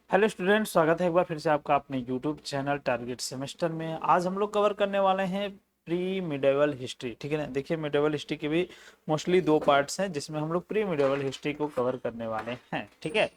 Hello student, स्वागत है एक बार फिर से आपका अपने यूट्यूब चैनल टारगेट सेमेस्टर में। आज हम लोग कवर करने वाले हैं प्री मिडेवल हिस्ट्री। ठीक है ना। देखिए, मिडेवल हिस्ट्री के भी मोस्टली दो पार्ट्स हैं जिसमें हम लोग प्री मिडेवल हिस्ट्री को कवर करने वाले हैं। ठीक है।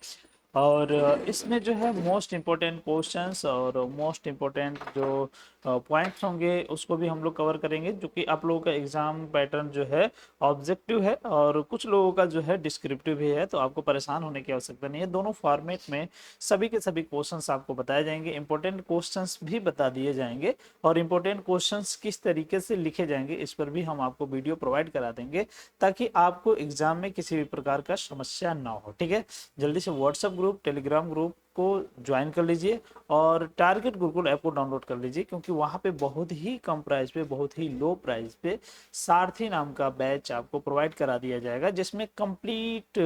और इसमें जो है मोस्ट इम्पोर्टेंट क्वेश्चंस और मोस्ट इम्पोर्टेंट जो पॉइंट्स होंगे उसको भी हम लोग कवर करेंगे, जो कि आप लोगों का एग्जाम पैटर्न जो है ऑब्जेक्टिव है और कुछ लोगों का जो है डिस्क्रिप्टिव भी है। तो आपको परेशान होने की आवश्यकता नहीं है। दोनों फॉर्मेट में सभी के सभी क्वेश्चंस आपको बताए जाएंगे, इंपॉर्टेंट क्वेश्चंस भी बता दिए जाएंगे और इंपॉर्टेंट क्वेश्चंस किस तरीके से लिखे जाएंगे इस पर भी हम आपको वीडियो प्रोवाइड करा देंगे, ताकि आपको एग्जाम में किसी भी प्रकार का समस्या ना हो। ठीक है। जल्दी से व्हाट्सएप ग्रुप, टेलीग्राम ग्रुप को ज्वाइन कर लीजिए और टारगेट गुरुकुल ऐप को डाउनलोड कर लीजिए, क्योंकि वहां पे बहुत ही कम प्राइस पे, बहुत ही लो प्राइस पे सारथी नाम का बैच आपको प्रोवाइड करा दिया जाएगा, जिसमें कंप्लीट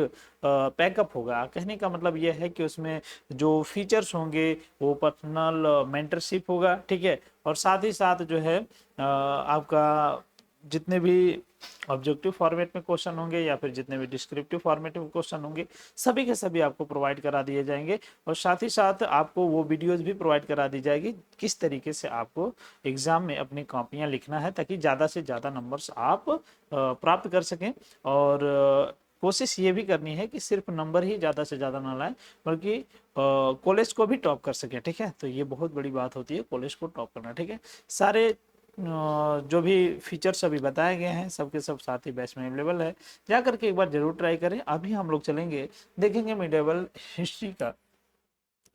पैकअप होगा। कहने का मतलब यह है कि उसमें जो फीचर्स होंगे वो पर्सनल मेंटरशिप होगा। ठीक है। और साथ ही साथ जो है आपका जितने भी ऑब्जेक्टिव फॉर्मेट में क्वेश्चन होंगे या फिर जितने भी डिस्क्रिप्टिव फॉर्मेट में क्वेश्चन होंगे सभी के सभी आपको प्रोवाइड करा दिए जाएंगे। और साथ ही साथ आपको वो वीडियोस भी प्रोवाइड करा दी जाएगी किस तरीके से आपको एग्जाम में अपनी कॉपियां लिखना है, ताकि ज़्यादा से ज़्यादा नंबर्स आप प्राप्त कर सकें। और कोशिश ये भी करनी है कि सिर्फ नंबर ही ज़्यादा से ज़्यादा ना लाएं, बल्कि कॉलेज को भी टॉप कर सकें। ठीक है। तो ये बहुत बड़ी बात होती है, कॉलेज को टॉप करना। ठीक है। सारे जो भी फीचर्स अभी बताए गए हैं सबके सब साथ ही बैच में अवेलेबल है। जा करके एक बार जरूर ट्राई करें। अभी हम लोग चलेंगे, देखेंगे मिडेवल हिस्ट्री का,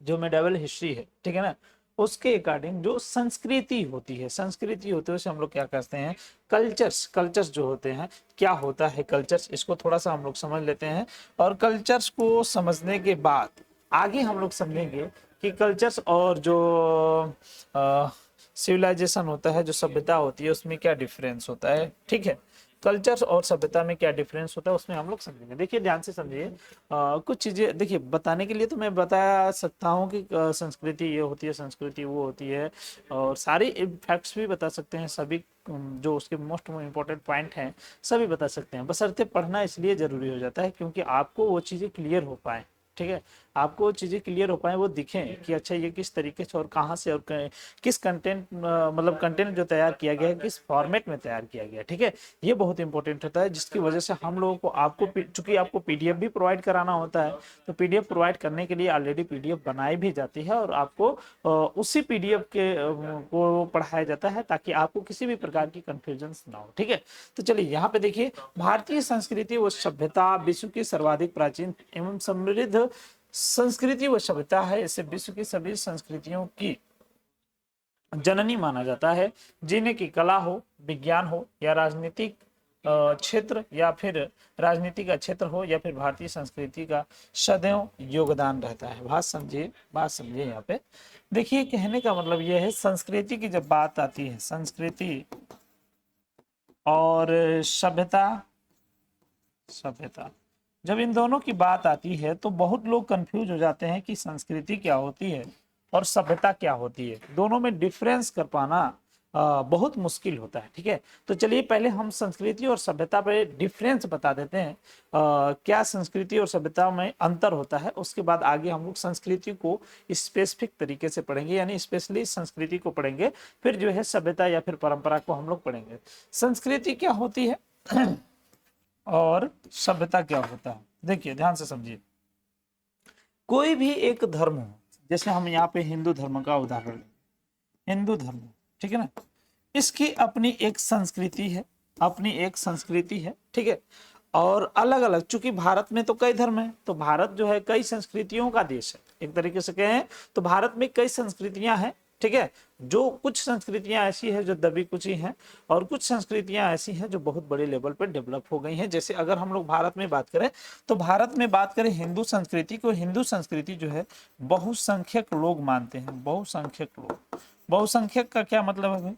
जो मिडेवल हिस्ट्री है। ठीक है ना। उसके अकॉर्डिंग जो संस्कृति होती है, संस्कृति होते हुए हम लोग क्या कहते हैं, कल्चर्स। कल्चर्स जो होते हैं, क्या होता है कल्चर्स, इसको थोड़ा सा हम लोग समझ लेते हैं। और कल्चर्स को समझने के बाद आगे हम लोग समझेंगे कि कल्चर्स और जो सिविलाइजेशन होता है, जो सभ्यता होती है, उसमें क्या डिफरेंस होता है। ठीक है। कल्चर और सभ्यता में क्या डिफरेंस होता है उसमें हम लोग समझेंगे। देखिए, ध्यान से समझिए। कुछ चीजें देखिए, बताने के लिए तो मैं बता सकता हूँ कि संस्कृति ये होती है, संस्कृति वो होती है, और सारी फैक्ट्स भी बता सकते हैं। सभी जो उसके मोस्ट इम्पोर्टेंट पॉइंट हैं सभी बता सकते हैं, बशर्ते पढ़ना इसलिए जरूरी हो जाता है क्योंकि आपको वो चीजें क्लियर हो पाए। ठीक है। आपको चीजें क्लियर हो पाए, वो दिखें कि अच्छा ये किस तरीके से और कहाँ से और किस कंटेंट, मतलब कंटेंट जो तैयार किया गया है किस फॉर्मेट में तैयार किया गया है। ठीक है। ये बहुत इंपॉर्टेंट होता है, जिसकी वजह से हम लोगों को आपको चूंकि आपको पीडीएफ भी प्रोवाइड कराना होता है, तो पीडीएफ प्रोवाइड करने के लिए ऑलरेडी पीडीएफ बनाई भी जाती है और आपको उसी पीडीएफ के को पढ़ाया जाता है, ताकि आपको किसी भी प्रकार की कंफ्यूजन ना हो। ठीक है। तो चलिए यहाँ पे देखिए, भारतीय संस्कृति व सभ्यता विश्व की सर्वाधिक प्राचीन एवं समृद्ध संस्कृति व सभ्यता है। इसे विश्व की सभी संस्कृतियों की जननी माना जाता है, जिन्हें की कला हो, विज्ञान हो या राजनीतिक क्षेत्र, या फिर राजनीति का क्षेत्र हो, या फिर भारतीय संस्कृति का सदैव योगदान रहता है। बात समझिए, बात समझिए। यहाँ पे देखिए, कहने का मतलब यह है, संस्कृति की जब बात आती है, संस्कृति और सभ्यता, सभ्यता जब इन दोनों की बात आती है तो बहुत लोग कंफ्यूज हो जाते हैं कि संस्कृति क्या होती है और सभ्यता क्या होती है। दोनों में डिफरेंस कर पाना बहुत मुश्किल होता है। ठीक है। तो चलिए पहले हम संस्कृति और सभ्यता पे डिफरेंस बता देते हैं, क्या संस्कृति और सभ्यता में अंतर होता है। उसके बाद आगे हम लोग संस्कृति को स्पेसिफिक तरीके से पढ़ेंगे, यानी स्पेशली संस्कृति को पढ़ेंगे, फिर जो है सभ्यता या फिर परंपरा को हम लोग पढ़ेंगे। संस्कृति क्या होती है और सभ्यता क्या होता है, देखिए ध्यान से समझिए। कोई भी एक धर्म हो, जैसे हम यहाँ पे हिंदू धर्म का उदाहरण लें, हिंदू धर्म, ठीक है ना, इसकी अपनी एक संस्कृति है, अपनी एक संस्कृति है। ठीक है। और अलग अलग, चूंकि भारत में तो कई धर्म है, तो भारत जो है कई संस्कृतियों का देश है, एक तरीके से कहें तो भारत में कई संस्कृतियां हैं। ठीक है। जो कुछ संस्कृतियां ऐसी है जो दबी कुची हैं, और कुछ संस्कृतियां ऐसी हैं जो बहुत बड़े लेवल पर डेवलप हो गई हैं। जैसे अगर हम लोग भारत में बात करें, तो भारत में बात करें हिंदू संस्कृति को, हिंदू संस्कृति जो है बहुसंख्यक लोग मानते हैं, बहुसंख्यक लोग। बहुसंख्यक का क्या मतलब है?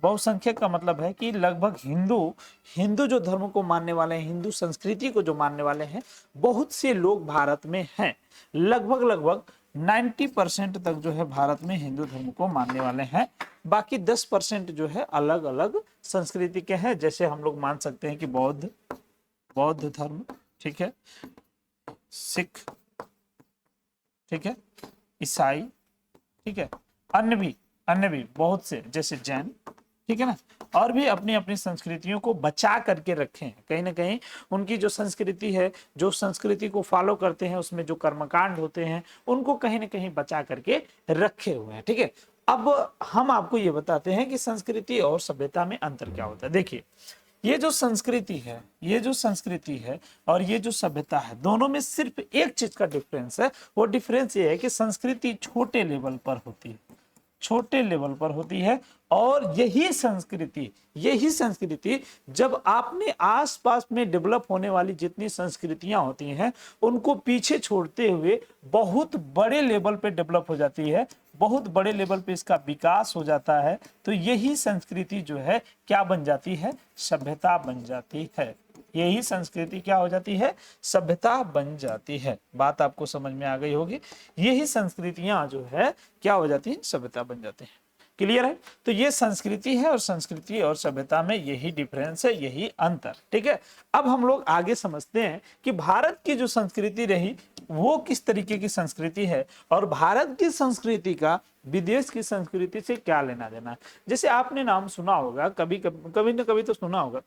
बहुसंख्यक का मतलब है कि लगभग हिंदू, हिंदू जो धर्म को मानने वाले हैं, हिंदू संस्कृति को जो मानने वाले हैं, बहुत से लोग भारत में हैं। लगभग लगभग 90% तक जो है भारत में हिंदू धर्म को मानने वाले हैं। बाकी 10% जो है अलग अलग संस्कृति के हैं, जैसे हम लोग मान सकते हैं कि बौद्ध, बौद्ध धर्म, ठीक है, सिख, ठीक है, ईसाई, ठीक है, अन्य भी बहुत से जैसे जैन, ठीक है ना, और भी अपनी अपनी संस्कृतियों को बचा करके रखे हैं। कहीं ना कहीं उनकी जो संस्कृति है, जो संस्कृति को फॉलो करते हैं, उसमें जो कर्मकांड होते हैं उनको कहीं ना कहीं बचा करके रखे हुए हैं, ठीक है। अब हम आपको ये बताते हैं कि संस्कृति और सभ्यता में अंतर क्या होता है। देखिए, ये जो संस्कृति है और ये जो सभ्यता है, दोनों में सिर्फ एक चीज का डिफरेंस है। वो डिफरेंस ये है कि संस्कृति छोटे लेवल पर होती है, छोटे लेवल पर होती है, और यही संस्कृति जब आपने आसपास में डेवलप होने वाली जितनी संस्कृतियां होती हैं उनको पीछे छोड़ते हुए बहुत बड़े लेवल पे डेवलप हो जाती है, बहुत बड़े लेवल पे इसका विकास हो जाता है, तो यही संस्कृति जो है क्या बन जाती है, सभ्यता बन जाती है। यही संस्कृति क्या हो जाती है, सभ्यता बन जाती है। बात आपको समझ में आ गई होगी। यही संस्कृतियां जो है क्या हो जाती है, सभ्यता बन जाती है। क्लियर है? तो ये संस्कृति है और संस्कृति और सभ्यता में यही डिफरेंस है, यही अंतर, ठीक है। अब हम लोग आगे समझते हैं कि भारत की जो संस्कृति रही वो किस तरीके की संस्कृति है और भारत की संस्कृति का विदेश की संस्कृति से क्या लेना देना है। जैसे आपने नाम सुना होगा, कभी ना कभी तो सुना होगा,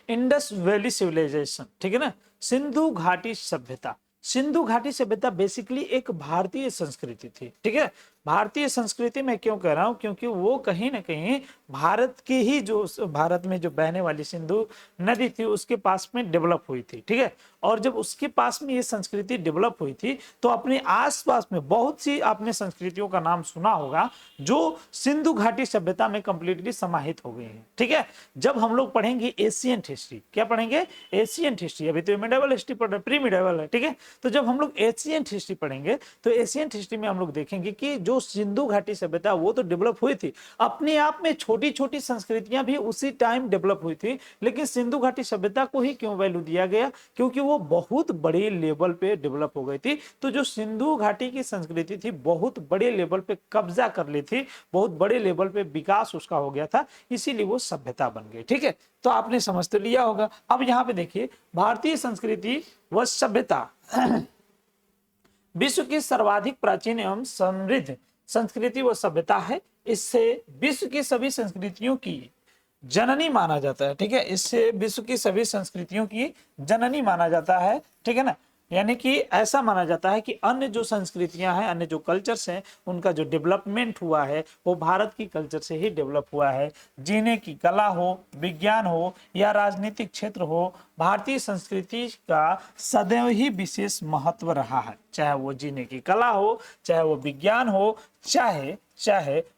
इंडस वैली सिविलाइजेशन, ठीक है ना, सिंधु घाटी सभ्यता। सिंधु घाटी सभ्यता बेसिकली एक भारतीय संस्कृति थी, ठीक है। भारतीय संस्कृति में क्यों कह रहा हूं, क्योंकि वो कहीं ना कहीं भारत की ही भारत में जो बहने वाली सिंधु नदी थी उसके पास में डेवलप हुई थी, ठीक है। और जब उसके पास में ये संस्कृति डेवलप हुई थी तो अपने आसपास में बहुत सी आपने संस्कृतियों का नाम सुना होगा जो सिंधु घाटी सभ्यता में कंप्लीटली समाहित हो गई है, ठीक है। जब हम लोग पढ़ेंगे एशियंट हिस्ट्री, क्या पढ़ेंगे, एशियंट हिस्ट्री, अभी तो मिडिवल हिस्ट्री पढ़ रहे, प्री मिडिवल है, ठीक है। तो जब हम लोग एशियंट हिस्ट्री पढ़ेंगे तो एशियंट हिस्ट्री में हम लोग देखेंगे कि जो सिंधु घाटी सभ्यता वो तो डेवलप हुई थी, अपने आप में छोटी छोटी संस्कृतियां भी उसी टाइम डेवलप हुई थी, लेकिन सिंधु घाटी सभ्यता को ही क्यों वैल्यू दिया गया, क्योंकि वो बहुत बड़े लेवल पे डेवलप हो गई थी। तो जो सिंधु घाटी की संस्कृति थी बहुत बड़े लेवल पे कब्जा कर ली थी, बहुत बड़े लेवल पे विकास उसका हो गया था, इसीलिए वो सभ्यता बन गई, ठीक है। तो आपने समझ तो लिया होगा। अब यहाँ पे देखिए, भारतीय संस्कृति व सभ्यता विश्व की सर्वाधिक प्राचीन एवं समृद्ध संस्कृति व सभ्यता है। इससे विश्व की सभी संस्कृतियों की जननी माना जाता है, ठीक है। इससे विश्व की सभी संस्कृतियों की जननी माना जाता है, ठीक है ना। यानी कि ऐसा माना जाता है कि अन्य जो संस्कृतियां हैं, अन्य जो कल्चर्स हैं, उनका जो डेवलपमेंट हुआ है वो भारत की कल्चर से ही डेवलप हुआ है। जीने की कला हो, विज्ञान हो या राजनीतिक क्षेत्र हो, भारतीय संस्कृति का सदैव ही विशेष महत्व रहा है। चाहे वो जीने की कला हो, चाहे वो विज्ञान हो, चाहे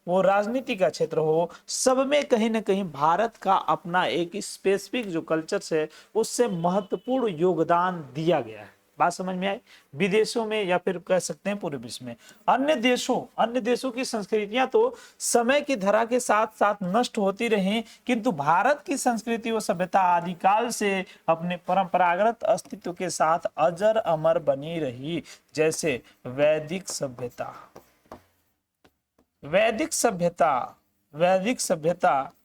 वो राजनीति का क्षेत्र हो, सब में कहीं ना कहीं भारत का अपना एक स्पेसिफिक जो कल्चर है उससे महत्वपूर्ण योगदान दिया गया है। बात समझ में आई? विदेशों में या फिर कह सकते हैं पूरे विश्व में अन्य देशों की संस्कृतियां तो समय की धारा के साथ साथ नष्ट होती रही, किंतु भारत की संस्कृति व सभ्यता आदिकाल से अपने परंपरागत अस्तित्व के साथ अजर अमर बनी रही। जैसे वैदिक सभ्यता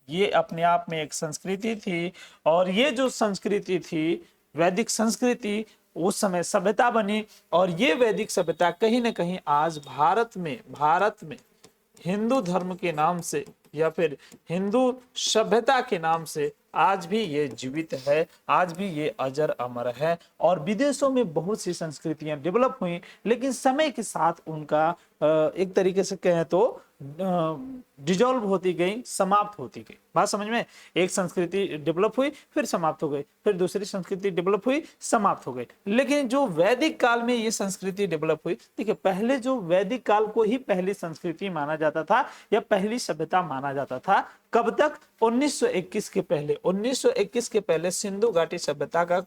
ये अपने आप में एक संस्कृति थी, और ये जो संस्कृति थी वैदिक संस्कृति उस समय सभ्यता बनी, और ये वैदिक सभ्यता कहीं ना कहीं आज भारत में हिंदू धर्म के नाम से या फिर हिंदू सभ्यता के नाम से आज भी ये जीवित है, आज भी ये अजर अमर है। और विदेशों में बहुत सी संस्कृतियां डेवलप हुई, लेकिन समय के साथ उनका एक तरीके से कहें तो डिजॉल्व होती गई, समाप्त होती गई। बात समझ में? एक संस्कृति डेवलप हुई फिर समाप्त हो गई, फिर दूसरी संस्कृति डेवलप हुई समाप्त हो गई। लेकिन जो वैदिक काल में ये संस्कृति डेवलप हुई, देखिए पहले जो वैदिक काल को ही पहली संस्कृति माना जाता था या पहली सभ्यता माना जाता था। कब तक? 1921 के पहले। 1921 के पहले सिंधु घाटी सभ्यता का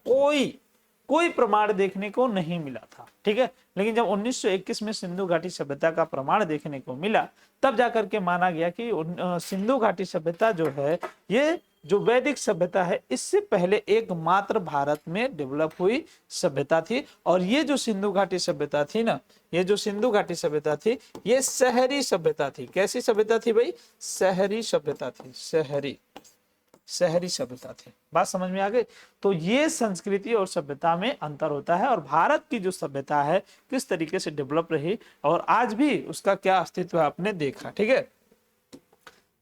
कोई प्रमाण देखने को नहीं मिला था, ठीक है। लेकिन जब 1921 में सिंधु घाटी सभ्यता का प्रमाण देखने को मिला, तब जाकर के माना गया कि सिंधु घाटी सभ्यता जो है, ये जो वैदिक सभ्यता है, इससे पहले एकमात्र भारत में डेवलप हुई सभ्यता थी। और ये जो सिंधु घाटी सभ्यता थी ना, ये जो सिंधु घाटी सभ्यता थी, ये शहरी सभ्यता थी। कैसी सभ्यता थी भाई? शहरी सभ्यता थी, शहरी। शहरी सभ्यता थे। बात समझ में आ गई। तो ये संस्कृति और सभ्यता में अंतर होता है, और भारत की जो सभ्यता है किस तरीके से डेवलप रही और आज भी उसका क्या अस्तित्व है आपने देखा। ठीक है,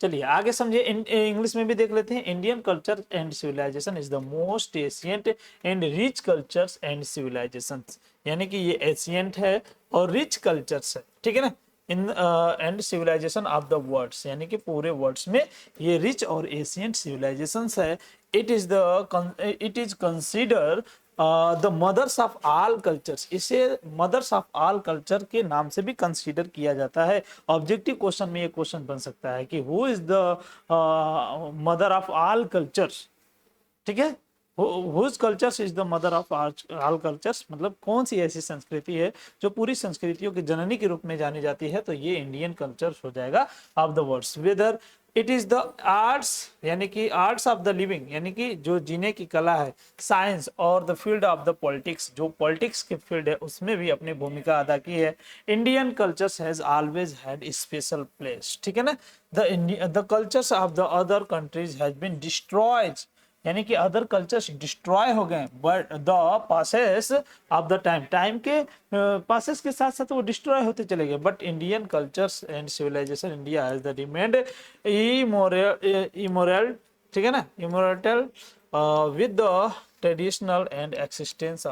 चलिए आगे समझिए। इंग्लिश में भी देख लेते हैं। Indian culture and civilization is the most ancient and rich cultures and civilization, यानी कि ये एशियंट है और रिच कल्चर्स है, ठीक है ना, in and civilization of the worlds, यानी कि पूरे वर्ल्ड्स में ये रिच और एशियंट सिविलाइजेशंस है। It is consider the mothers of all cultures, इसे मदर्स ऑफ ऑल कल्चर के नाम से भी कंसीडर किया जाता है। ऑब्जेक्टिव क्वेश्चन में ये क्वेश्चन बन सकता है कि who is the mother of all cultures, ठीक है, whose cultures is the mother of all cultures, मतलब कौन सी ऐसी संस्कृति है जो पूरी संस्कृतियों की जननी के रूप में जानी जाती है, तो ये इंडियन कल्चर हो जाएगा of the words. Whether it is the arts, यानी कि आर्ट्स ऑफ द लिविंग, यानी कि जो जीने की कला है, साइंस और the field of the politics, जो पॉलिटिक्स के फील्ड है उसमें भी अपनी भूमिका अदा की है। Indian cultures has always had special place, ठीक है ना। The cultures of the other countries has been destroyed, यानी कि अदर कल्चर्स डिस्ट्रॉय हो गए, but the passes of the time के पासेस के साथ साथ वो डिस्ट्रॉय होते चले गए, but Indian cultures and civilization India has the remained immoral, ठीक है ना, immortal with the traditional and existence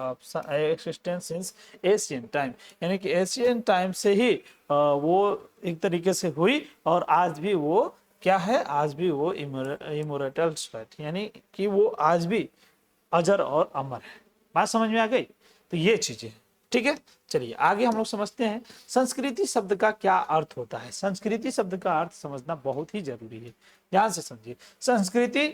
since Asian time, यानी कि एशियन टाइम से ही वो एक तरीके से हुई और आज भी वो क्या है, आज भी वो इमोर्टल, यानी कि वो आज भी अजर और अमर है। बात समझ में आ गई। तो ये चीजें, ठीक है। चलिए आगे हम लोग समझते हैं संस्कृति शब्द का क्या अर्थ होता है। संस्कृति शब्द का अर्थ समझना बहुत ही जरूरी है, ध्यान से समझिए। संस्कृति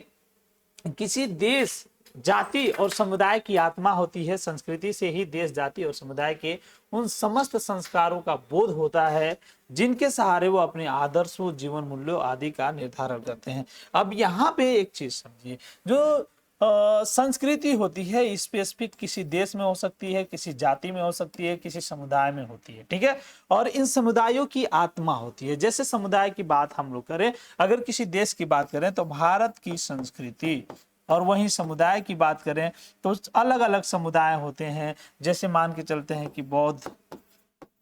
किसी देश, जाति और समुदाय की आत्मा होती है। संस्कृति से ही देश, जाति और समुदाय के उन समस्त संस्कारों का बोध होता है जिनके सहारे वो अपने आदर्शों, जीवन मूल्यों आदि का निर्धारण करते हैं। अब यहाँ पे एक चीज समझिए, जो संस्कृति होती है स्पेसिफिक किसी देश में हो सकती है, किसी जाति में हो सकती है, किसी समुदाय में होती है, ठीक है। और इन समुदायों की आत्मा होती है। जैसे समुदाय की बात हम लोग करें, अगर किसी देश की बात करें तो भारत की संस्कृति, और वहीं समुदाय की बात करें तो अलग अलग समुदाय होते हैं। जैसे मान के चलते हैं कि बौद्ध,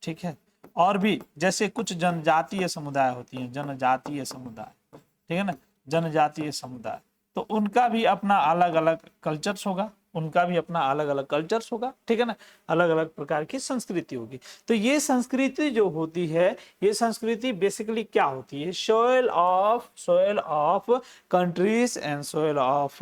ठीक है, और भी जैसे कुछ जनजातीय समुदाय होती हैं, जनजातीय समुदाय, ठीक है ना, जनजातीय समुदाय, तो उनका भी अपना अलग अलग कल्चर्स होगा, उनका भी अपना अलग अलग कल्चर्स होगा, ठीक है ना, अलग अलग प्रकार की संस्कृति होगी। तो ये संस्कृति जो होती है, ये संस्कृति बेसिकली क्या होती है, soil of countries and soil of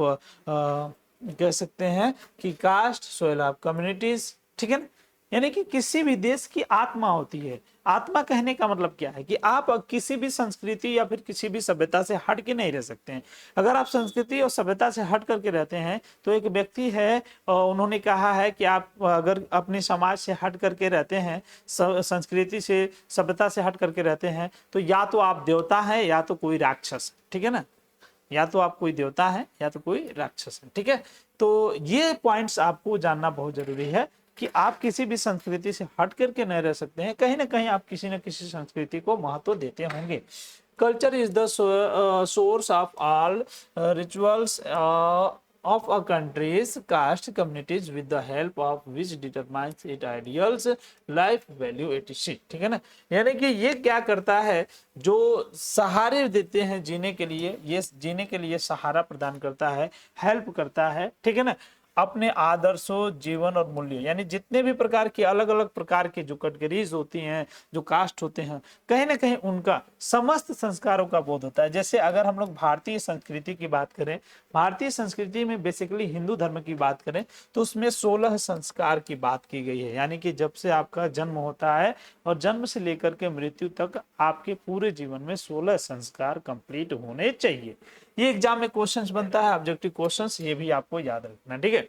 कह सकते हैं कि कास्ट, सोयल ऑफ कम्युनिटीज, ठीक है ना, यानी कि किसी भी देश की आत्मा होती है। आत्मा कहने का मतलब क्या है कि आप किसी भी संस्कृति या फिर किसी भी सभ्यता से हट के नहीं रह सकते हैं। अगर आप संस्कृति और सभ्यता से हट करके रहते हैं तो एक व्यक्ति है, उन्होंने कहा है कि आप अगर अपने समाज से हट करके रहते हैं, संस्कृति से, सभ्यता से हट करके रहते हैं, तो या तो आप देवता हैं या तो कोई राक्षस, ठीक है ना, या तो आप कोई देवता है या तो कोई राक्षस है, ठीक है। तो ये पॉइंट्स आपको जानना बहुत जरूरी है कि आप किसी भी संस्कृति से हट करके नहीं रह सकते हैं। कहीं ना कहीं आप किसी न किसी संस्कृति को महत्व देते होंगे। Culture is the source of all rituals of a country's caste communities with the help of which determines its ideals, life value etc, ठीक है ना। यानी कि ये क्या करता है, जो सहारे देते हैं जीने के लिए, ये जीने के लिए सहारा प्रदान करता है, हेल्प करता है, ठीक है ना, अपने आदर्शों, जीवन और मूल्य, यानी जितने भी प्रकार की अलग अलग प्रकार की जो कैटेगरीज होती हैं, जो कास्ट होते हैं, कहीं ना कहीं उनका समस्त संस्कारों का बोध होता है। जैसे अगर हम लोग भारतीय संस्कृति की बात करें, भारतीय संस्कृति में बेसिकली हिंदू धर्म की बात करें तो उसमें 16 संस्कार की बात की गई है। यानी कि जब से आपका जन्म होता है और जन्म से लेकर के मृत्यु तक आपके पूरे जीवन में 16 संस्कार कंप्लीट होने चाहिए। ये एग्जाम में क्वेश्चंस बनता है, ऑब्जेक्टिव क्वेश्चंस, ये भी आपको याद रखना, ठीक है।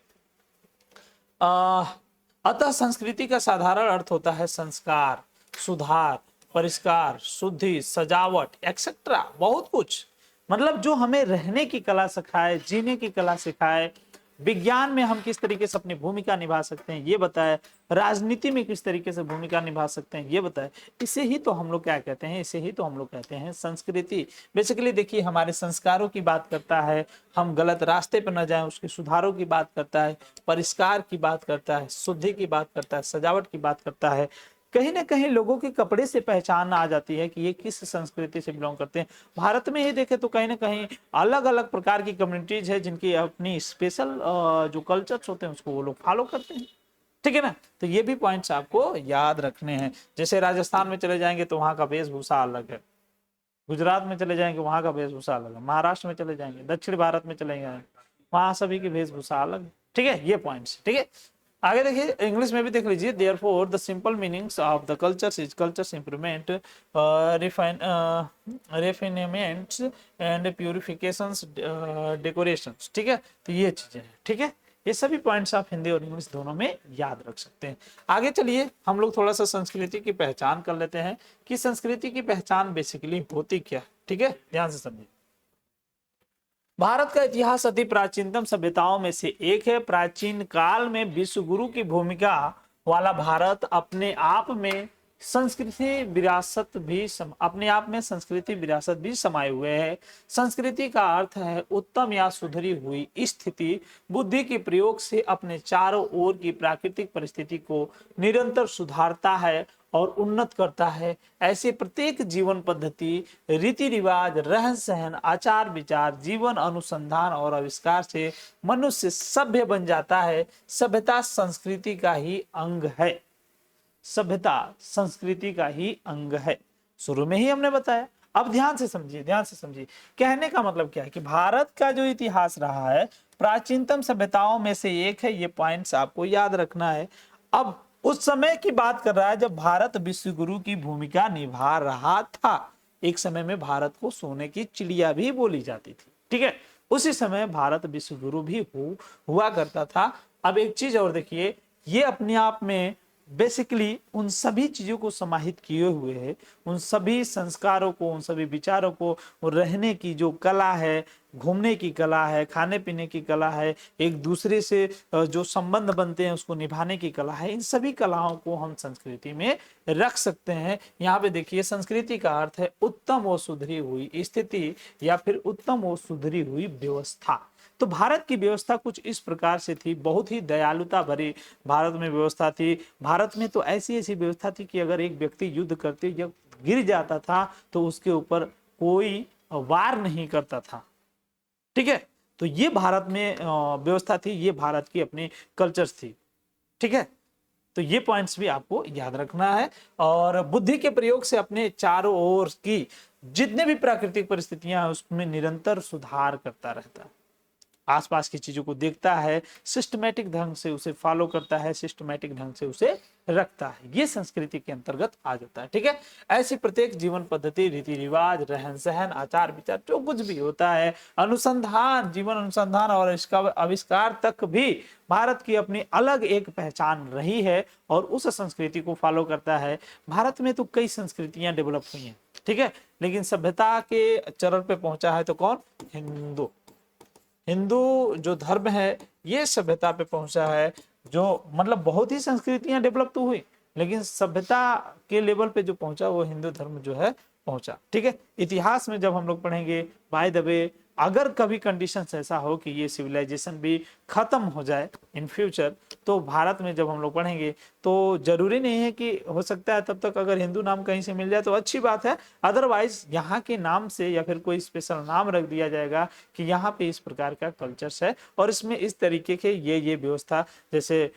अतः संस्कृति का साधारण अर्थ होता है संस्कार, सुधार, परिष्कार, शुद्धि, सजावट एक्सेट्रा, बहुत कुछ। मतलब जो हमें रहने की कला सिखाए, जीने की कला सिखाए, विज्ञान में हम किस तरीके से अपनी भूमिका निभा सकते हैं ये बताए, राजनीति में किस तरीके से भूमिका निभा सकते हैं ये बताए। इसे ही तो हम लोग क्या कहते हैं, इसे ही तो हम लोग कहते हैं संस्कृति। बेसिकली देखिए हमारे संस्कारों की बात करता है, हम गलत रास्ते पर न जाएं उसके सुधारों की बात करता है, परिष्कार की बात करता है, शुद्धि की बात करता है, सजावट की बात करता है। कहीं ना कहीं लोगों के कपड़े से पहचान आ जाती है कि ये किस संस्कृति से बिलोंग करते हैं। भारत में ही देखें तो कहीं ना कहीं अलग अलग प्रकार की कम्युनिटीज है जिनकी अपनी स्पेशल जो कल्चर्स होते हैं उसको वो लोग फॉलो करते हैं, ठीक है ना। तो ये भी पॉइंट्स आपको याद रखने हैं। जैसे राजस्थान में चले जाएंगे तो वहां का वेशभूषा अलग है, गुजरात में चले जाएंगे वहां का वेशभूषा अलग है, महाराष्ट्र में चले जाएंगे, दक्षिण भारत में चले जाएंगे वहां सभी की वेशभूषा अलग है, ठीक है। ये पॉइंट्स, ठीक है। आगे देखिए इंग्लिश में भी देख लीजिए, therefore the simple meanings of the cultures is cultures improvement, refinements and purifications, decorations, ठीक है। तो ये चीजें हैं, ठीक है। ये सभी पॉइंट्स आप हिंदी और इंग्लिश दोनों में याद रख सकते हैं। आगे चलिए हम लोग थोड़ा सा संस्कृति की पहचान कर लेते हैं कि संस्कृति की पहचान बेसिकली होती क्या, ठीक है। ध्यान से समझिए। भारत का इतिहास अति प्राचीनतम सभ्यताओं में से एक है। प्राचीन काल में विश्व गुरु की भूमिका वाला भारत अपने आप में संस्कृति विरासत भी समाये हुए है। संस्कृति का अर्थ है उत्तम या सुधरी हुई स्थिति। बुद्धि के प्रयोग से अपने चारों ओर की प्राकृतिक परिस्थिति को निरंतर सुधारता है और उन्नत करता है। ऐसे प्रत्येक जीवन पद्धति, रीति रिवाज, रहन सहन, आचार विचार, जीवन अनुसंधान और आविष्कार से मनुष्य सभ्य बन जाता है। सभ्यता संस्कृति का ही अंग है। सभ्यता संस्कृति का ही अंग है, शुरू में ही हमने बताया। अब ध्यान से समझिए, ध्यान से समझिए। कहने का मतलब क्या है कि भारत का जो इतिहास रहा है प्राचीनतम सभ्यताओं में से एक है। ये पॉइंट्स आपको याद रखना है। अब उस समय की बात कर रहा है जब भारत विश्व गुरु की भूमिका निभा रहा था। एक समय में भारत को सोने की चिड़िया भी बोली जाती थी, ठीक है। उसी समय भारत विश्व गुरु भी हुआ करता था। अब एक चीज और देखिए, ये अपने आप में बेसिकली उन सभी चीजों को समाहित किए हुए है, उन सभी संस्कारों को, उन सभी विचारों को, रहने की जो कला है, घूमने की कला है, खाने पीने की कला है, एक दूसरे से जो संबंध बनते हैं उसको निभाने की कला है, इन सभी कलाओं को हम संस्कृति में रख सकते हैं। यहाँ पे देखिए संस्कृति का अर्थ है उत्तम और सुधरी हुई स्थिति या फिर उत्तम और सुधरी हुई व्यवस्था। तो भारत की व्यवस्था कुछ इस प्रकार से थी, बहुत ही दयालुता भरी भारत में व्यवस्था थी। भारत में तो ऐसी ऐसी व्यवस्था थी कि अगर एक व्यक्ति युद्ध करते या गिर जाता था तो उसके ऊपर कोई वार नहीं करता था, ठीक है। तो ये भारत में व्यवस्था थी, ये भारत की अपनी कल्चर्स थी, ठीक है। तो ये पॉइंट्स भी आपको याद रखना है। और बुद्धि के प्रयोग से अपने चारों ओर की जितने भी प्राकृतिक परिस्थितियां हैं उसमें निरंतर सुधार करता रहता है। आसपास की चीजों को देखता है, सिस्टमैटिक ढंग से उसे फॉलो करता है, सिस्टमैटिक ढंग से उसे रखता है। ये संस्कृति के अंतर्गत आ जाता है, ठीक है। ऐसी प्रत्येक जीवन पद्धति, रीति रिवाज, रहन सहन, आचार विचार, जो कुछ भी होता है, अनुसंधान, जीवन अनुसंधान और इसका आविष्कार तक भी भारत की अपनी अलग एक पहचान रही है और उस संस्कृति को फॉलो करता है। भारत में तो कई संस्कृतियां डेवलप हुई हैं, ठीक है, लेकिन सभ्यता के चरण पे पहुंचा है तो कौन? हिंदू जो धर्म है ये सभ्यता पे पहुंचा है। जो मतलब बहुत ही संस्कृतियां डेवलप तो हुई लेकिन सभ्यता के लेवल पे जो पहुंचा वो हिंदू धर्म जो है पहुंचा, ठीक है। इतिहास में जब हम लोग पढ़ेंगे, बाय द वे, अगर कभी कंडीशंस ऐसा हो कि ये सिविलाइजेशन भी खत्म हो जाए इन फ्यूचर, तो भारत में जब हम लोग पढ़ेंगे तो जरूरी नहीं है कि हो सकता है तब तक अगर हिंदू नाम कहीं से मिल जाए तो अच्छी बात है, अदरवाइज यहाँ के नाम से या फिर कोई स्पेशल नाम रख दिया जाएगा कि यहाँ पे इस प्रकार का कल्चर्स है और इसमें इस तरीके के ये व्यवस्था, जैसे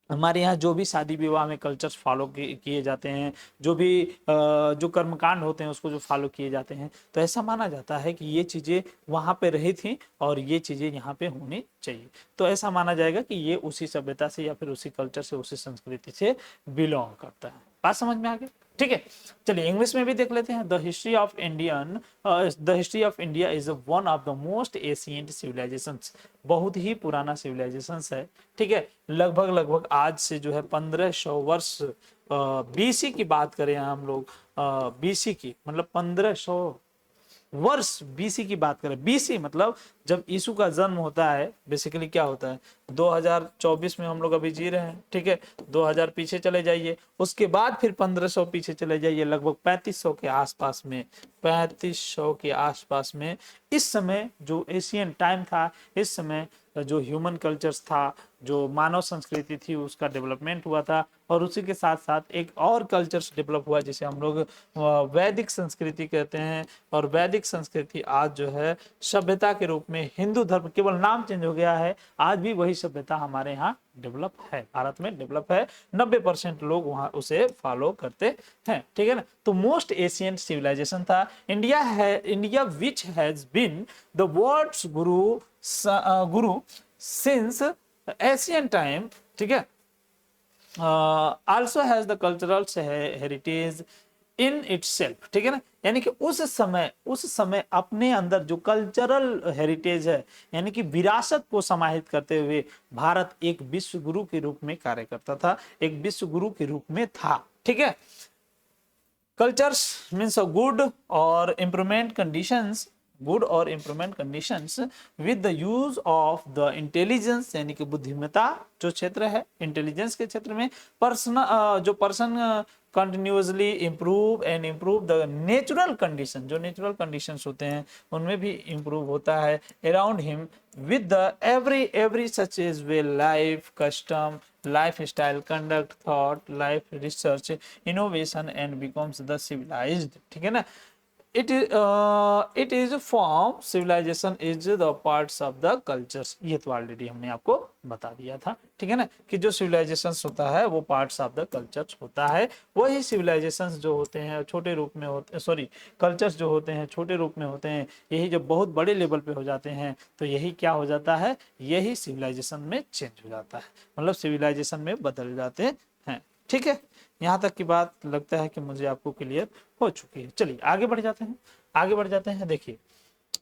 हमारे यहाँ जो भी शादी विवाह में कल्चर्स फॉलो किए जाते हैं, जो भी जो कर्मकांड होते हैं उसको जो फॉलो किए जाते हैं, तो ऐसा माना जाता है कि ये चीज़ें वहाँ पे रही थी और ये चीज़ें यहाँ पे होनी चाहिए। तो ऐसा माना जाएगा कि ये उसी सभ्यता से या फिर उसी कल्चर से, उसी संस्कृति से बिलोंग करता है। बात समझ में आ गई, ठीक है। चलिए इंग्लिश में भी देख लेते हैं। The history of India is one of the most ancient civilizations. बहुत ही पुराना सिविलाइजेशंस है, ठीक है। लगभग आज से जो है 1500 वर्ष बीसी की बात करें हम लोग, बीसी की मतलब 1500 वर्ष बीसी की बात करें, बीसी मतलब जब यीशु का जन्म होता है, बेसिकली क्या होता है 2024 में हम लोग अभी जी रहे हैं, ठीक है, 2000 पीछे चले जाइए, उसके बाद फिर 1500 पीछे चले जाइए, लगभग 3500 के आसपास में, 3500 के आसपास में इस समय जो एशियन टाइम था, इस समय जो ह्यूमन कल्चर्स था, जो मानव संस्कृति थी, उसका डेवलपमेंट हुआ था। और उसी के साथ साथ एक और कल्चर्स डेवलप हुआ जिसे हम लोग वैदिक संस्कृति कहते हैं। और वैदिक संस्कृति आज जो है सभ्यता के रूप में, हिंदू धर्म केवल नाम चेंज हो गया है, आज भी वही सभ्यता हमारे यहाँ डेवलप है, भारत में डेवलप है, 90% लोग वहाँ उसे फॉलो करते हैं, ठीक है ना। तो मोस्ट एशियंट सिविलाइजेशन था India which has been the world's guru since Asian time, ठीक है। Also has the cultural heritage in itself, ठीक है ना। यानी कि उस समय अपने अंदर जो कल्चरल हेरिटेज है, यानी कि विरासत को समाहित करते हुए भारत एक विश्व गुरु के रूप में कार्य करता था, एक विश्व गुरु के रूप में था, ठीक है। कल्चर्स मीन्स गुड और इम्प्रूवमेंट कंडीशंस, गुड और improvement conditions with the use of the intelligence, यानी कि बुद्धिमत्ता जो क्षेत्र है, इंटेलिजेंस के क्षेत्र में person continuously improve the natural condition, जो नेचुरल कंडीशंस होते हैं उनमें भी इम्प्रूव होता है around him with the every such is way life custom, life style, conduct, thought, life research, innovation and becomes the civilized, ठीक है ना। it is form civilization is the parts of the cultures, ये तो already हमने आपको बता दिया था, ठीक है ना, कि जो सिविलाइजेशंस होता है वो पार्ट्स ऑफ द कल्चर्स होता है। वही सिविलाइजेशंस जो होते हैं छोटे रूप में होते, सॉरी कल्चर्स जो होते हैं छोटे रूप में होते हैं, यही जब बहुत बड़े लेवल पे हो जाते हैं तो यही क्या हो जाता है, यही सिविलाइजेशन में चेंज हो जाता है, मतलब सिविलाइजेशन में बदल जाते हैं, ठीक है। यहाँ तक की बात लगता है कि मुझे आपको क्लियर हो चुकी है। चलिए आगे बढ़ जाते हैं। देखिए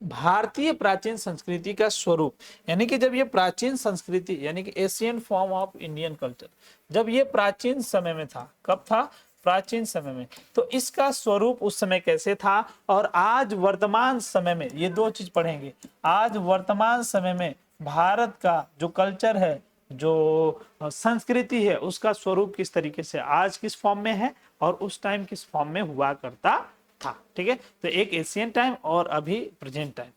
भारतीय प्राचीन संस्कृति का स्वरूप, यानी कि जब ये प्राचीन संस्कृति यानी कि Asian form of Indian culture जब ये प्राचीन समय में था, कब था, प्राचीन समय में, तो इसका स्वरूप उस समय कैसे था और आज वर्तमान समय में, ये दो चीज पढ़ेंगे। आज वर्तमान समय में भारत का जो कल्चर है, जो संस्कृति है, उसका स्वरूप किस तरीके से आज किस फॉर्म में है और उस टाइम किस फॉर्म में हुआ करता था, ठीक है। तो एक एशियन टाइम और अभी प्रेजेंट टाइम,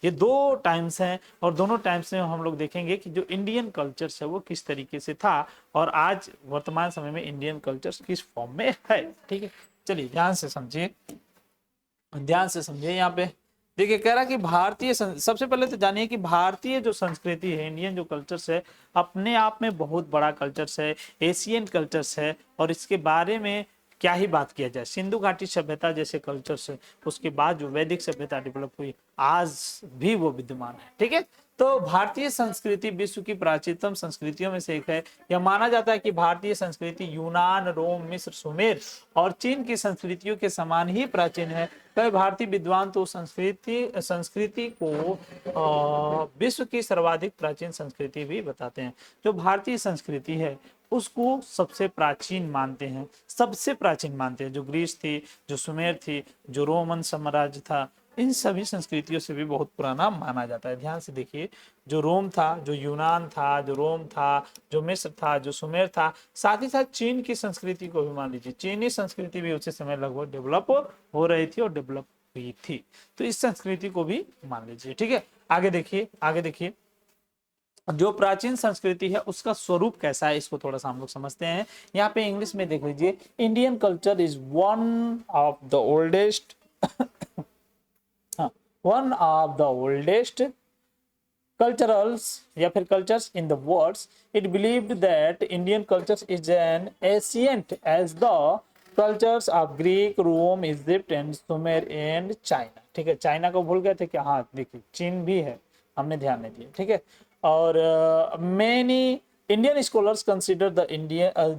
ये दो टाइम्स हैं और दोनों टाइम्स में हम लोग देखेंगे कि जो इंडियन कल्चर है वो किस तरीके से था और आज वर्तमान समय में इंडियन कल्चर किस फॉर्म में है, ठीक है। चलिए ध्यान से समझिए यहाँ पे देखिए, कह रहा कि भारतीय, सबसे पहले तो जानिए कि भारतीय जो संस्कृति है, इंडियन जो कल्चर्स है, अपने आप में बहुत बड़ा कल्चर्स है, एशियन कल्चर्स है। और इसके बारे में क्या ही बात किया जाए, सिंधु घाटी सभ्यता जैसे कल्चर्स है, उसके बाद जो वैदिक सभ्यता डेवलप हुई आज भी वो विद्यमान है, ठीक है। तो भारतीय संस्कृति विश्व की प्राचीनतम संस्कृतियों में से एक है। यह माना जाता है कि भारतीय संस्कृति यूनान, रोम, मिस्र, सुमेर और चीन की संस्कृतियों के समान ही प्राचीन है। कई भारतीय विद्वान तो संस्कृति को विश्व की सर्वाधिक प्राचीन संस्कृति भी बताते हैं। जो भारतीय संस्कृति है उसको सबसे प्राचीन मानते हैं, जो ग्रीस थी, जो सुमेर थी, जो रोमन साम्राज्य था, इन सभी संस्कृतियों से भी बहुत पुराना माना जाता है। ध्यान से देखिए, जो रोम था, जो यूनान था, जो रोम था, जो मिस्र था, जो सुमेर था, साथ ही साथ चीन की संस्कृति को भी मान लीजिए, चीनी संस्कृति भी उसी समय लगभग डेवलप हो रही थी और डेवलप हुई थी, तो इस संस्कृति को भी मान लीजिए, ठीक है। आगे देखिए जो प्राचीन संस्कृति है उसका स्वरूप कैसा है, इसको थोड़ा सा हम लोग समझते हैं। यहाँ पे इंग्लिश में देख लीजिए, Indian culture is one of the oldest culturals या फिर cultures in the world. It believed that Indian culture is an ancient as the cultures of Greek, Rome, Egypt and Sumer and China, ठीक है। China को भूल गए थे क्या, हाँ देखिए चीन भी है, हमने ध्यान नहीं दिया, ठीक है। और many Indian scholars consider the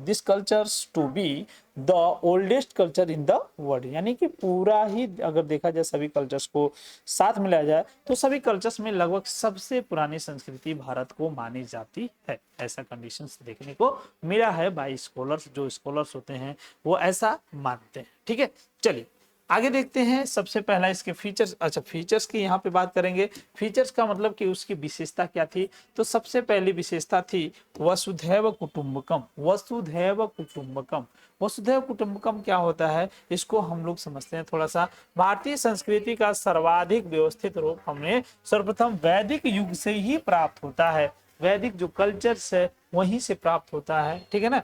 this cultures to be the oldest culture in the world, यानी कि पूरा ही अगर देखा जाए सभी कल्चर्स को साथ मिलाया जाए तो सभी कल्चर्स में लगभग सबसे पुरानी संस्कृति भारत को मानी जाती है। ऐसा कंडीशंस देखने को मिला है बाई स्कॉलर्स, जो स्कॉलर्स होते हैं वो ऐसा मानते हैं, ठीक है। चलिए आगे देखते हैं। सबसे पहला इसके फीचर्स, अच्छा फीचर्स की यहाँ पे बात करेंगे। फीचर्स का मतलब कि उसकी विशेषता क्या थी। तो सबसे पहली विशेषता थी वसुधैव कुटुंबकम। वसुधैव कुटुंबकम, वसुधैव कुटुंबकम क्या होता है, इसको हम लोग समझते हैं थोड़ा सा। भारतीय संस्कृति का सर्वाधिक व्यवस्थित रूप हमें सर्वप्रथम वैदिक युग से ही प्राप्त होता है। वैदिक जो कल्चर्स है वहीं से प्राप्त होता है, ठीक है ना।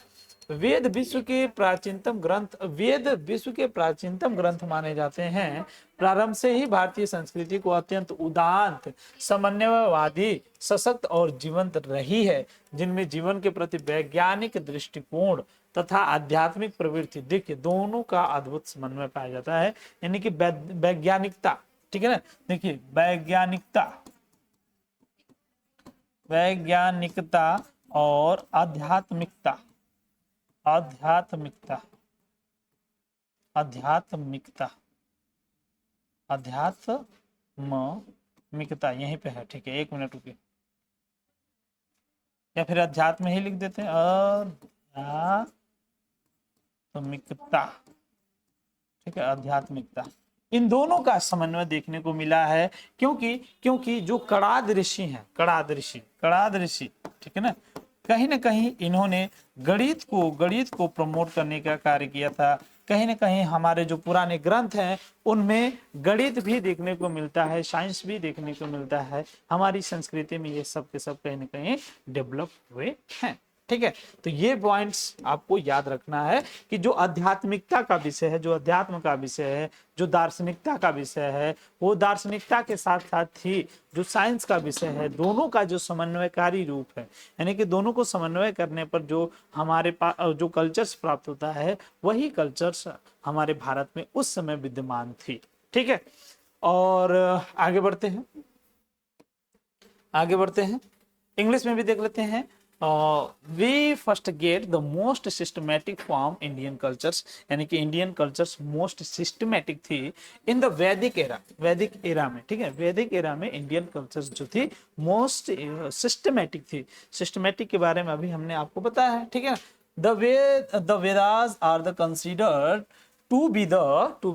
वेद विश्व के प्राचीनतम ग्रंथ, वेद विश्व के प्राचीनतम ग्रंथ माने जाते हैं। प्रारंभ से ही भारतीय संस्कृति को अत्यंत उदात्त, समन्वयवादी, सशक्त और जीवंत रही है, जिनमें जीवन के प्रति वैज्ञानिक दृष्टिकोण तथा आध्यात्मिक प्रवृत्ति, देखिए दोनों का अद्भुत समन्वय पाया जाता है। यानी कि वैज्ञानिकता, ठीक है ना, देखिए वैज्ञानिकता, वैज्ञानिकता और आध्यात्मिकता, आध्यात्मिकता, आध्यात्मिकता, आध्यात्मिकता यहीं पे है, ठीक है, एक मिनट रुकिए, या फिर अध्यात्म ही लिख देते हैं, आध्यात्मिकता, ठीक है, आध्यात्मिकता। इन दोनों का समन्वय देखने को मिला है, क्योंकि जो कणाद ऋषि हैं, कणाद ऋषि, ठीक है ना कहीं इन्होंने गणित को प्रमोट करने का कार्य किया था। कहीं ना कहीं हमारे जो पुराने ग्रंथ हैं उनमें गणित भी देखने को मिलता है, साइंस भी देखने को मिलता है। हमारी संस्कृति में ये सब के सब कहीं ना कहीं डेवलप हुए हैं, ठीक है। तो ये पॉइंट्स आपको याद रखना है कि जो आध्यात्मिकता का विषय है, जो अध्यात्म का विषय है, जो दार्शनिकता का विषय है, वो दार्शनिकता के साथ साथ ही जो साइंस का विषय है, दोनों का जो समन्वयकारी रूप है, यानी कि दोनों को समन्वय करने पर जो हमारे पास जो कल्चर्स प्राप्त होता है, वही कल्चर्स हमारे भारत में उस समय विद्यमान थी, ठीक है। और आगे बढ़ते हैं, इंग्लिश में भी देख लेते हैं। we first get the most systematic form Indian cultures, यानी कि इंडियन कल्चर्स मोस्ट सिस्टमेटिक थी इन द वैदिक एरा में, ठीक है। वैदिक एरा में इंडियन कल्चर्स जो थी मोस्ट सिस्टमेटिक थी। सिस्टमेटिक के बारे में अभी हमने आपको बताया है, ठीक है। The Vedas are the considered to be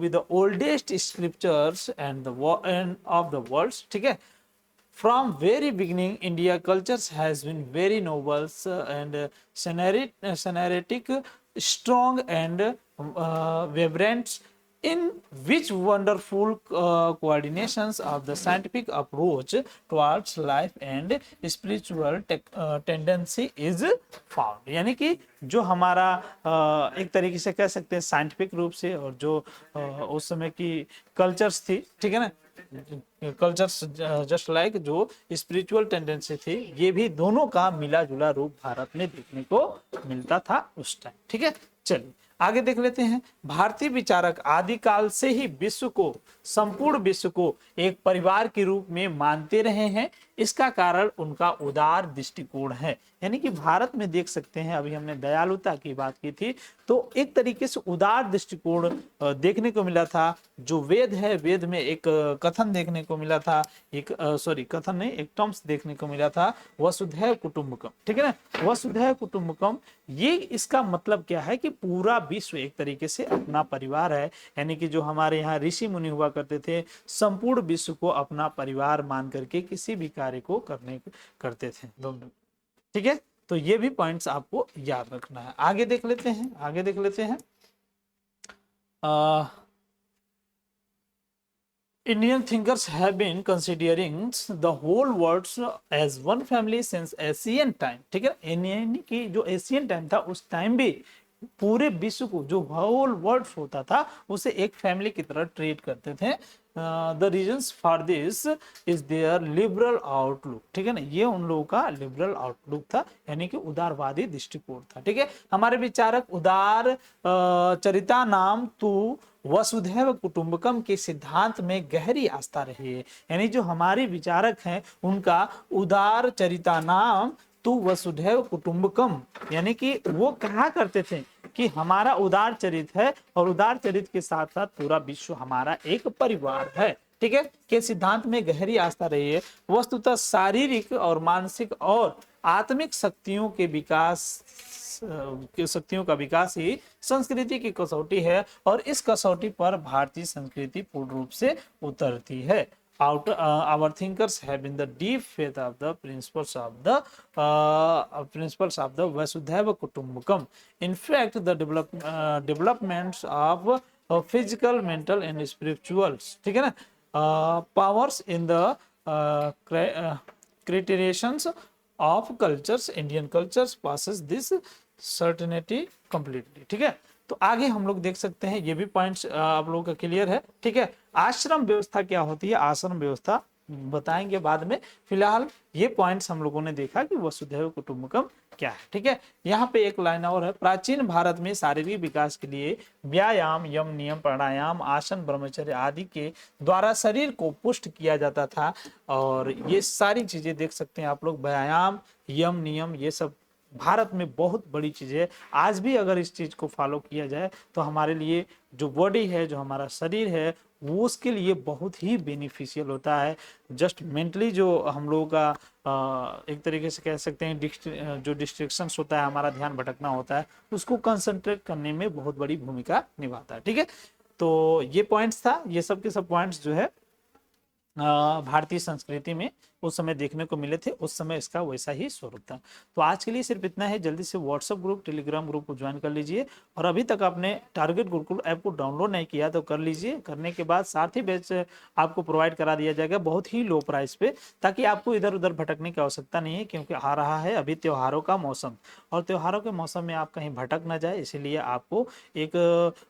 the oldest scriptures and of the world, ठीक है। From very beginning, India cultures has been very noble and synthetic, strong and vibrant, in which wonderful coordinations of the scientific approach towards life and spiritual tendency is found। यानी कि जो हमारा एक तरीके से कह सकते हैं साइंटिफिक रूप से, और जो उस समय की कल्चर्स थी, ठीक है ना, कल्चर्स जस्ट लाइक जो स्पिरिचुअल टेंडेंसी थी, ये भी दोनों का मिला जुला रूप भारत में देखने को मिलता था उस टाइम, ठीक है। चलिए आगे देख लेते हैं। भारतीय विचारक आदिकाल से ही विश्व को, संपूर्ण विश्व को एक परिवार के रूप में मानते रहे हैं। इसका कारण उनका उदार दृष्टिकोण है। यानी कि भारत में देख सकते हैं, अभी हमने दयालुता की बात की थी, तो एक तरीके से उदार दृष्टिकोण देखने को मिला था। जो वेद है, वेद में एक कथन देखने को मिला था, कथन नहीं, एक टर्म्स देखने को मिला था, वसुधैव कुटुंबकम, ठीक है ना। वसुधैव कुटुंबकम, ये इसका मतलब क्या है कि पूरा विश्व एक तरीके से अपना परिवार है। यानी कि जो हमारे यहाँ ऋषि मुनि हुआ करते थे, संपूर्ण विश्व को अपना परिवार मान करके किसी भी कार्य को करते थे दोनों, ठीक है। तो ये भी पॉइंट्स आपको याद रखना है। आगे देख लेते हैं, Indian thinkers have been considering the whole world as one family since ancient time, ठीक है। यानी कि जो एशियन टाइम था उस टाइम भी पूरे विश्व को, जो होल वर्ल्ड होता था, उसे एक फैमिली की तरह ट्रीट करते थे। The reasons for this is their liberal outlook, ठीक है ना, ये उन लोगों का लिबरल आउटलुक था, यानी कि उदारवादी दृष्टिकोण था, ठीक है। हमारे विचारक उदार चरिता नाम तू वसुधैव कुटुंबकम के सिद्धांत में गहरी आस्था रही है। यानी जो हमारे विचारक हैं उनका उदार चरिता नाम तू वसुधैव कुटुंबकम, यानी कि वो कहा करते थे कि हमारा उदार चरित्र है, और उदार चरित्र के साथ साथ पूरा विश्व हमारा एक परिवार है, ठीक है, के सिद्धांत में गहरी आस्था रही है। वस्तुतः शारीरिक और मानसिक और आत्मिक शक्तियों के विकास शक्तियों का विकास ही संस्कृति की कसौटी है और इस कसौटी पर भारतीय संस्कृति पूर्ण रूप से उतरती है। Our thinkers have in the deep faith of the principles of the Vasudhaiva Kutumbakam. In fact, the developments of physical, mental and spirituals, ठीक है ना, powers in the criterions of cultures, Indian cultures passes this certainty completely, ठीक है। तो आगे हम लोग देख सकते हैं, ये भी पॉइंट्स आप लोगों का क्लियर है, ठीक है। आश्रम व्यवस्था क्या होती है, आश्रम व्यवस्था बताएंगे बाद में, फिलहाल ये पॉइंट्स हम लोगों ने देखा कि वसुधैव कुटुंबकम क्या है, ठीक है। यहाँ पे एक लाइन और है, प्राचीन भारत में शारीरिक विकास के लिए व्यायाम, यम नियम, प्राणायाम, आसन, ब्रह्मचर्य आदि के द्वारा शरीर को पुष्ट किया जाता था। और ये सारी चीजें देख सकते हैं आप लोग, व्यायाम, यम नियम, ये सब भारत में बहुत बड़ी चीज है। आज भी अगर इस चीज को फॉलो किया जाए तो हमारे लिए जो बॉडी है, जो हमारा शरीर है, वो उसके लिए बहुत ही बेनिफिशियल होता है। जस्ट मेंटली जो हम लोगों का एक तरीके से कह सकते हैं जो डिस्ट्रैक्शंस होता है, हमारा ध्यान भटकना होता है, उसको कंसंट्रेट करने में बहुत बड़ी भूमिका निभाता है, ठीक है। तो ये पॉइंट्स था, ये सब के सब पॉइंट्स जो है भारतीय संस्कृति में उस समय देखने को मिले थे, उस समय इसका वैसा ही स्वरूप था। तो आज के लिए सिर्फ इतना है, जल्दी से व्हाट्सएप ग्रुप, टेलीग्राम ग्रुप को ज्वाइन कर लीजिए और अभी तक आपने टारगेट गुरुकुल ऐप को डाउनलोड नहीं किया तो कर लीजिए। करने के बाद साथ ही बैच आपको प्रोवाइड करा दिया जाएगा बहुत ही लो प्राइस पे, ताकि आपको इधर उधर भटकने की आवश्यकता नहीं है, क्योंकि आ रहा है अभी त्योहारों का मौसम और त्योहारों के मौसम में आप कहीं भटक ना जाए, इसीलिए आपको एक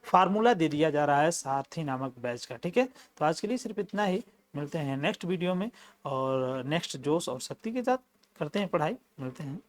फार्मूला दे दिया जा रहा है सारथी नामक बैच का, ठीक है। तो आज के लिए सिर्फ इतना ही, मिलते हैं नेक्स्ट वीडियो में और नेक्स्ट जोश और शक्ति के साथ करते हैं पढ़ाई, मिलते हैं।